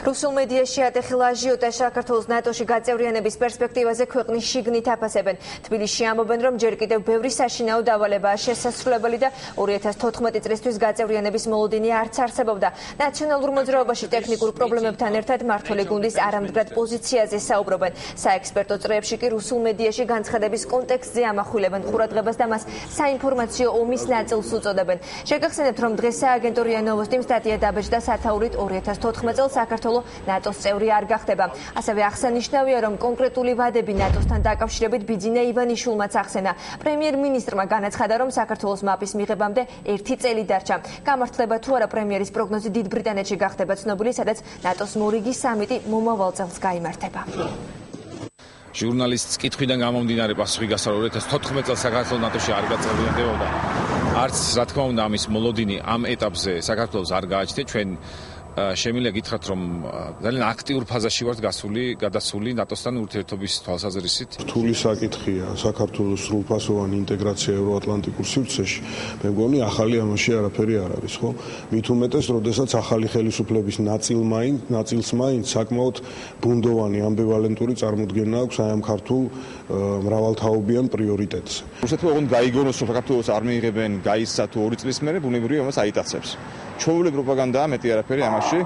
რუსულ მედიაში ატეხილ აჟიოტაჟს საქართველოს ნატოში გაწევრიანების პერსპექტივაზე ქვეყნის შიგნით აფასებენ. თბილისში ამბობენ, რომ ჯერ კიდევ ბევრი საშინაო დავალებაა შესასრულებელი და 2014 წლისთვის გაწევრიანების მოლოდინი არც არსებობდა. ნაციონალურ მოძრაობაში ტექნიკურ პრობლემებთან ერთად მმართველი გუნდის არამდგრად პოზიციაზე საუბრობენ. საექსპერტო წრეებში კი რუსულ მედიაში განცხადების კონტექსტზე ამახვილებენ ყურადღებას და მას საინფორმაციო ომის ნაწილს უწოდებენ. შეგახსენებთ, რომ დღეს სააგენტო РИА Новостიმ სტატია დაბეჭდა სათაურით 2014 წელს საქართველოს ნატოს წევრი არ გახდება. ასევე აღსანიშნავია, რომ კონკრეტული ვადები ნატოსთან დაკავშირებით ბიძინა ივანიშვილმაც ახსენა. პრემიერ-მინისტრმა განაცხადა, რომ საქართველოს მაპის მიღებამდე 1 წელი დარჩა. გამართლება თუ არა პრემიერის პროგნოზი დიდ ბრიტანეთში გახდება ცნობილი, სადაც ნატოს მორიგი სამიტი მომავალ წელს გაიმართება. ჟურნალისტის კითხვიდან გამომდინარე პასუხი გასცა 2014 წელს საქართველოს ნატოში არ გაწევრიანდებოდა. არც რა თქმა უნდა ამის მოლოდინი ამ ეტაპზე საქართველოს არ გააჩნია. ჩვენ შემიძლია გითხრათ, რომ ძალიან აქტიურ ფაზაში ვართ გადასული ნატოსთან ურთიერთობის თვალსაზრისით. რთული საკითხია საქართველოს სრულფასოვანი ინტეგრაცია ევროატლანტიკურ სივრცეში. მე მგონი ახალი ამაში არაფერი არ არის, ხო? მით უმეტეს, როდესაც ახალი ხელისუფლების ნაწილს მაინც საკმაოდ ბუნდოვანი ამბივალენტური წარმოდგენა აქვს აი ამ ქართულ მრავალთაობიან პრიორიტეტზე. რუსეთმა ოღონდ გაიგონოს, რომ საქართველოს არ მიიღებენ გაისცა თუ 2 წლის მერე, ბუნებრივია ამას აიტაცებს. ჩვეულებრივი პროპაგანდაა, მეტი არაფერი ამაში.